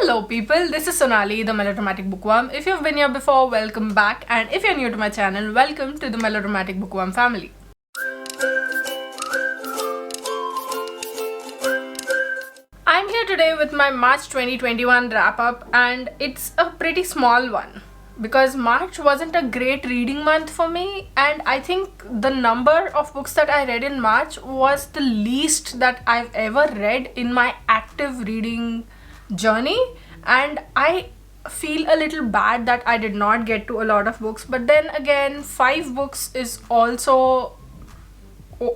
Hello people, this is Sonali, the Melodramatic Bookworm. If you've been here before, welcome back, and if you're new to my channel, welcome to the Melodramatic Bookworm family. I'm here today with my March 2021 wrap-up, and it's a pretty small one because March wasn't a great reading month for me, and I think the number of books that I read in March was the least that I've ever read in my active reading journey, and I feel a little bad that I did not get to a lot of books. But then again, 5 books is also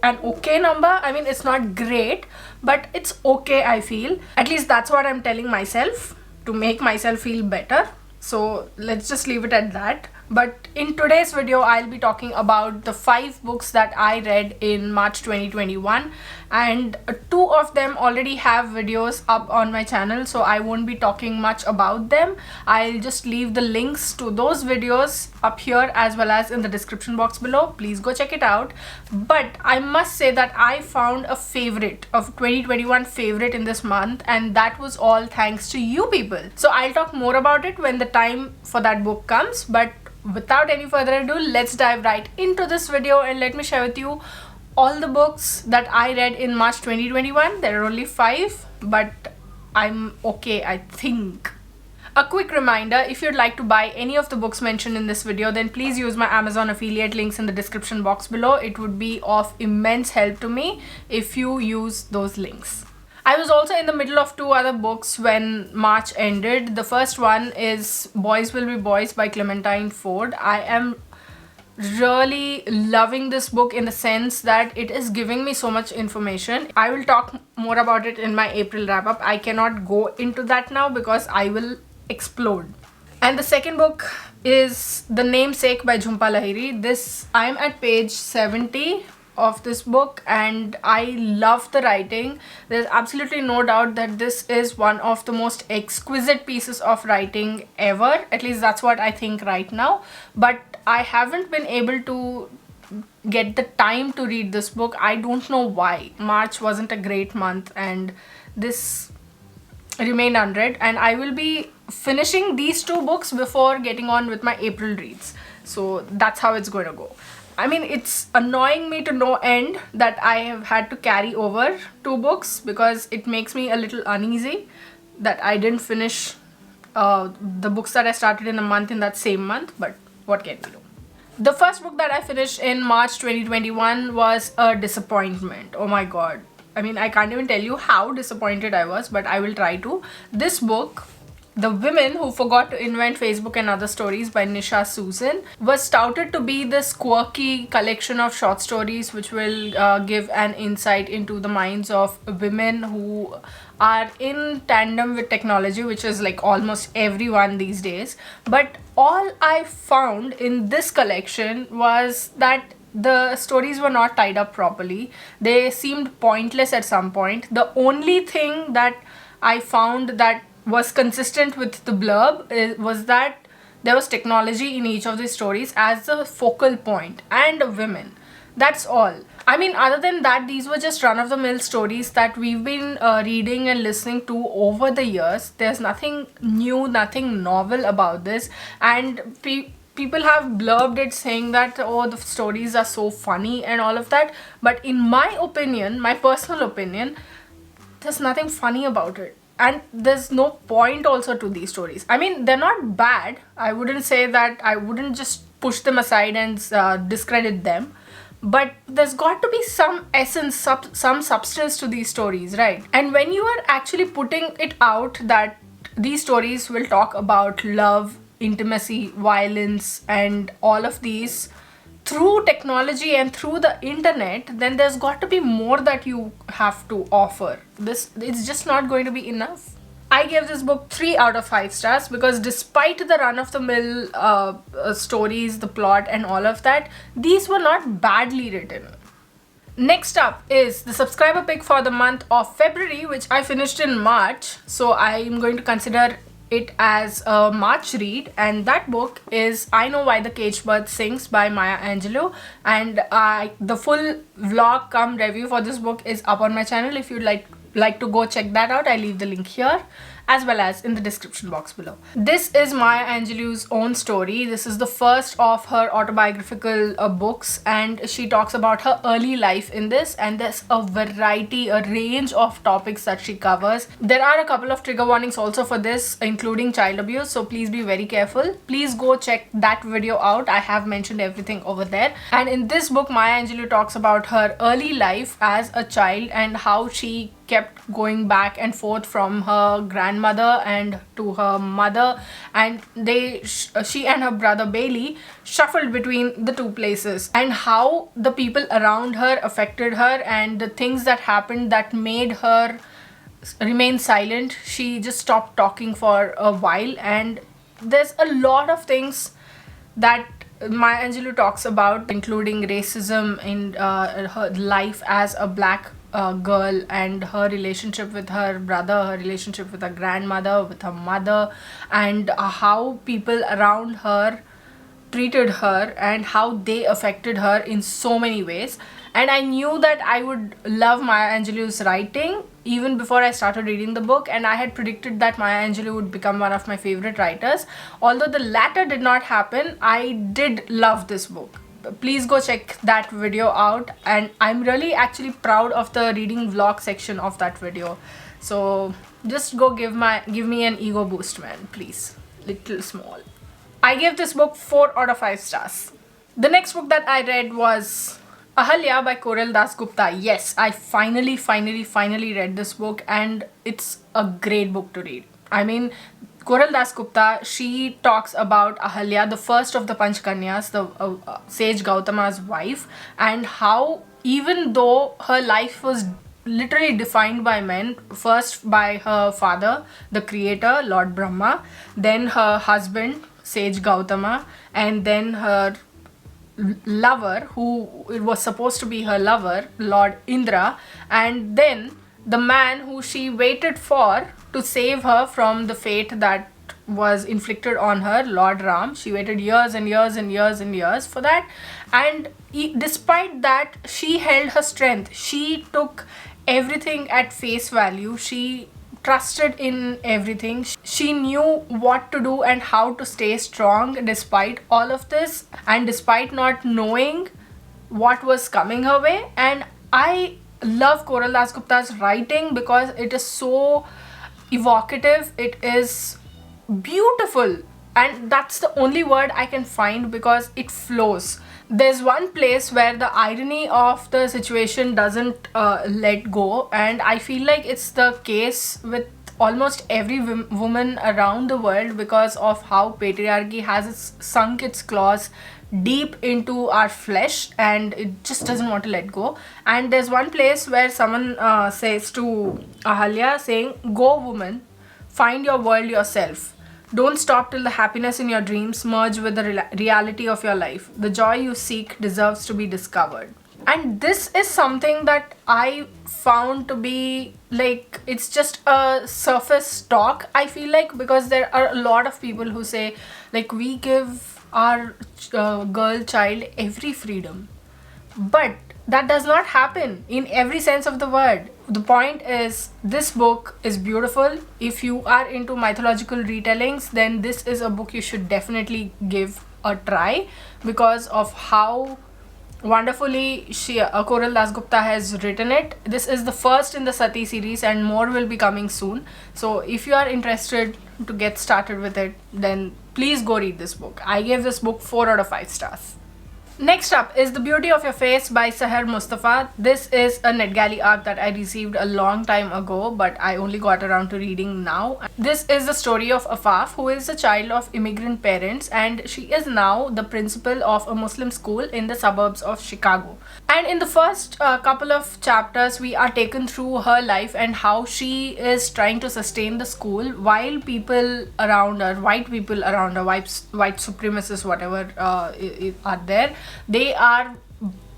an okay number. I mean, it's not great, but it's okay. I feel, at least that's what I'm telling myself to make myself feel better. So let's just leave it at that. But in today's video, I'll be talking about the 5 books that I read in March 2021, and 2 of them already have videos up on my channel, so I won't be talking much about them. I'll just leave the links to those videos up here as well as in the description box below. Please go check it out. But I must say that I found a favorite of 2021 favorite in this month, and that was all thanks to you people. So I'll talk more about it when the time for that book comes, but without any further ado, let's dive right into this video and let me share with you all the books that I read in March 2021. There are only 5, but I'm okay, I think. A quick reminder, if you'd like to buy any of the books mentioned in this video, then please use my Amazon affiliate links in the description box below. It would be of immense help to me if you use those links. I was also in the middle of 2 other books when March ended. The first one is Boys Will Be Boys by Clementine Ford. I am really loving this book in the sense that it is giving me so much information. I will talk more about it in my April wrap-up. I cannot go into that now because I will explode. And the second book is The Namesake by Jhumpa Lahiri. I am at page 70 of this book, and I love the writing. There's absolutely no doubt that this is one of the most exquisite pieces of writing ever. At least that's what I think right now. But I haven't been able to get the time to read this book. I don't know why. March wasn't a great month and this remained unread, and I will be finishing these 2 books before getting on with my April reads. So that's how it's going to go. I mean, it's annoying me to no end that I have had to carry over 2 books because it makes me a little uneasy that I didn't finish the books that I started in a month in that same month, but what can we do? The first book that I finished in March 2021 was a disappointment. Oh my god. I mean, I can't even tell you how disappointed I was, but I will try to. This book, The Women Who Forgot to Invent Facebook and Other Stories by Nisha Susan, was touted to be this quirky collection of short stories which will give an insight into the minds of women who are in tandem with technology, which is like almost everyone these days. But all I found in this collection was that the stories were not tied up properly. They seemed pointless at some point. The only thing that I found that was consistent with the blurb was that there was technology in each of these stories as the focal point and women. That's all. I mean, other than that, these were just run-of-the-mill stories that we've been reading and listening to over the years. There's nothing new, nothing novel about this, and people have blurbed it saying that, oh, the stories are so funny and all of that. But in my opinion, my personal opinion, there's nothing funny about it. And there's no point also to these stories. I mean, they're not bad. I wouldn't say that. I wouldn't just push them aside and discredit them. But there's got to be some essence, some substance to these stories, right? And when you are actually putting it out that these stories will talk about love, intimacy, violence, and all of these through technology and through the internet, then there's got to be more that you have to offer. This is just not going to be enough. I gave this book 3 out of 5 stars because despite the run-of-the-mill stories, the plot and all of that, these were not badly written. Next up is the subscriber pick for the month of February, which I finished in March. So I'm going to consider it as a March read, and that book is I Know Why the Caged Bird Sings by Maya Angelou, and the full vlog cum review for this book is up on my channel. If you'd like to go check that out, I leave the link here. as well as in the description box below. This is Maya Angelou's own story. This is the first of her autobiographical books, and she talks about her early life in this, and there's a variety, a range of topics that she covers. There are a couple of trigger warnings also for this, including child abuse, so please be very careful. Please go check that video out. I have mentioned everything over there. And in this book, Maya Angelou talks about her early life as a child and how she kept going back and forth from her grandmother and to her mother, and she and her brother Bailey shuffled between the two places, and how the people around her affected her and the things that happened that made her remain silent. She just stopped talking for a while, and there's a lot of things that Maya Angelou talks about, including racism in her life as a black girl, and her relationship with her brother, her relationship with her grandmother, with her mother, and how people around her treated her and how they affected her in so many ways. And I knew that I would love Maya Angelou's writing even before I started reading the book, and I had predicted that Maya Angelou would become one of my favorite writers. Although the latter did not happen, I did love this book. Please go check that video out, and I'm really actually proud of the reading vlog section of that video. So just go give me an ego boost, man, please. Little small. I gave this book 4 out of 5 stars. The next book that I read was Ahalya by Koral Dasgupta. Yes, I finally read this book, and it's a great book to read. I mean, Koral Dasgupta, she talks about Ahalya, the first of the Panchkanyas, the sage Gautama's wife, and how even though her life was literally defined by men, first by her father, the creator, Lord Brahma, then her husband, sage Gautama, and then her lover, who it was supposed to be her lover, Lord Indra, and then the man who she waited for to save her from the fate that was inflicted on her, Lord Ram. She waited years and years and years and years for that, and despite that, she held her strength. She took everything at face value. She trusted in everything. She knew what to do and how to stay strong despite all of this, and despite not knowing what was coming her way. And I love Koral Dasgupta's writing because it is so evocative, it is beautiful, and that's the only word I can find because it flows. There's one place where the irony of the situation doesn't let go, and I feel like it's the case with almost every woman around the world because of how patriarchy has sunk its claws deep into our flesh and it just doesn't want to let go. And there's one place where someone says to Ahalya, saying, "Go woman, find your world yourself. Don't stop till the happiness in your dreams merge with the reality of your life. The joy you seek deserves to be discovered." And this is something that I found to be like, it's just a surface talk, I feel like, because there are a lot of people who say like, we give our girl child every freedom, but that does not happen in every sense of the word. The point is, this book is beautiful. If you are into mythological retellings, then this is a book you should definitely give a try because of how wonderfully Koral Dasgupta has written it. This is the first in the Sati series and more will be coming soon. So if you are interested to get started with it, then please go read this book. I gave this book 4 out of 5 stars. Next up is The Beauty of Your Face by Sahar Mustafa. This is a NetGalley arc that I received a long time ago, but I only got around to reading now. This is the story of Afaf, who is a child of immigrant parents, and she is now the principal of a Muslim school in the suburbs of Chicago. And in the first couple of chapters, we are taken through her life and how she is trying to sustain the school while people around her, white people around her, white supremacists, whatever are there, they are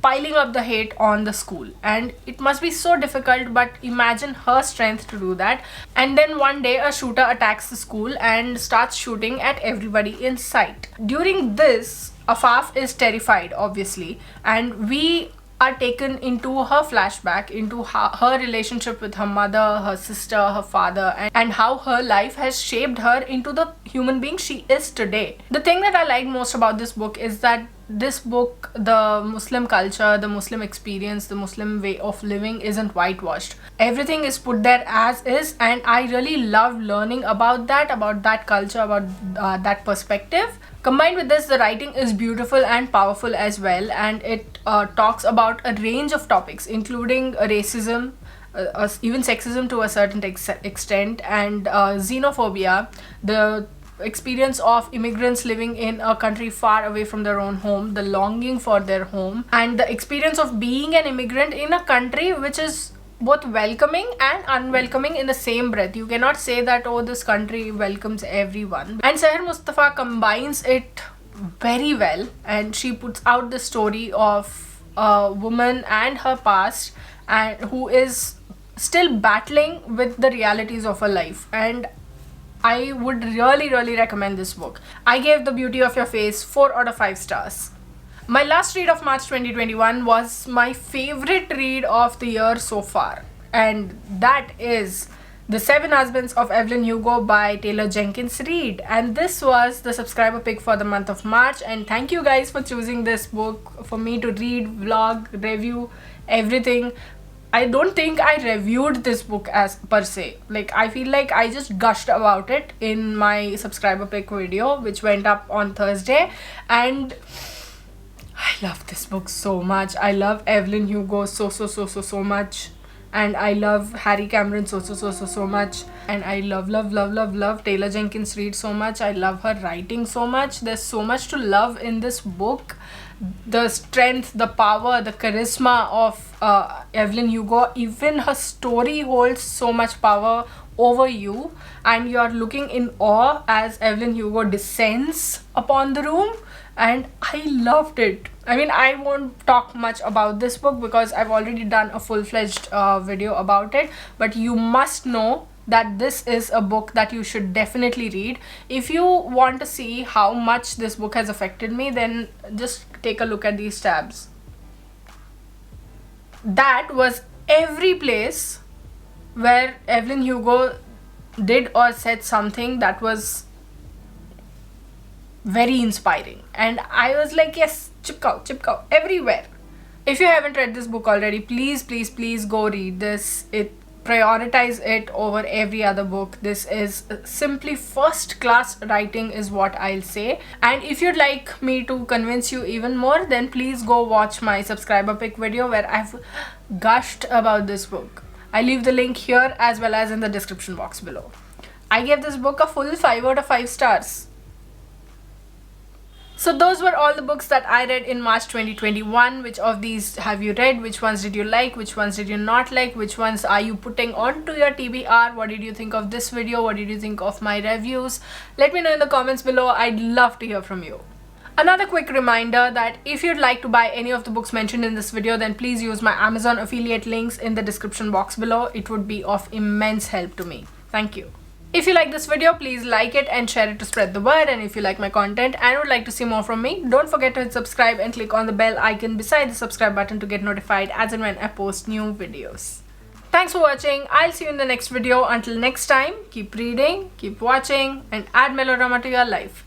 piling up the hate on the school, and it must be so difficult, but imagine her strength to do that. And then one day a shooter attacks the school and starts shooting at everybody in sight. During this, Afaf is terrified, obviously, and we are taken into her flashback, into her relationship with her mother, her sister, her father, and how her life has shaped her into the human being she is today. The thing that I like most about this book is that this book, the Muslim culture, the Muslim experience, the Muslim way of living isn't whitewashed. Everything is put there as is, and I really love learning about that culture, about that perspective. Combined with this, the writing is beautiful and powerful as well, and it talks about a range of topics, including racism, even sexism to a certain extent, and xenophobia, the experience of immigrants living in a country far away from their own home, the longing for their home, and the experience of being an immigrant in a country which is both welcoming and unwelcoming in the same breath. You cannot say that, oh, this country welcomes everyone. And Seher Mustafa combines it very well, and she puts out the story of a woman and her past, and who is still battling with the realities of her life. And I would really recommend this book. I gave The Beauty of Your Face 4 out of 5 stars. My last read of March 2021 was my favorite read of the year so far, and that is The 7 Husbands of Evelyn Hugo by Taylor Jenkins Reid. And this was the subscriber pick for the month of March, and thank you guys for choosing this book for me to read, vlog, review, everything. I don't think I reviewed this book as per se. Like, I feel like I just gushed about it in my subscriber pick video, which went up on Thursday, and I love this book so much. I love Evelyn Hugo so much, and I love Harry Cameron so much, and I love Taylor Jenkins Reid so much. I love her writing so much. There's so much to love in this book. The strength, the power, the charisma of Evelyn Hugo. Even her story holds so much power over you, and you're looking in awe as Evelyn Hugo descends upon the room, and I loved it. I mean, I won't talk much about this book because I've already done a full-fledged video about it, but you must know that this is a book that you should definitely read. If you want to see how much this book has affected me, then just take a look at these tabs. That was every place where Evelyn Hugo did or said something that was very inspiring, and I was like, yes, chipkau everywhere. If you haven't read this book already, please go read this. Prioritize it over every other book. This is simply first class writing is what I'll say. And if you'd like me to convince you even more, then please go watch my subscriber pick video where I've gushed about this book. I leave the link here as well as in the description box below. I gave this book a full 5 out of 5 stars. So those were all the books that I read in March 2021. Which of these have you read? Which ones did you like? Which ones did you not like? Which ones are you putting onto your TBR? What did you think of this video? What did you think of my reviews? Let me know in the comments below. I'd love to hear from you. Another quick reminder that if you'd like to buy any of the books mentioned in this video, then please use my Amazon affiliate links in the description box below. It would be of immense help to me. Thank you. If you like this video, please like it and share it to spread the word. And if you like my content and would like to see more from me, don't forget to hit subscribe and click on the bell icon beside the subscribe button to get notified as and when I post new videos. Thanks for watching. I'll see you in the next video. Until next time, keep reading, keep watching, and add melodrama to your life.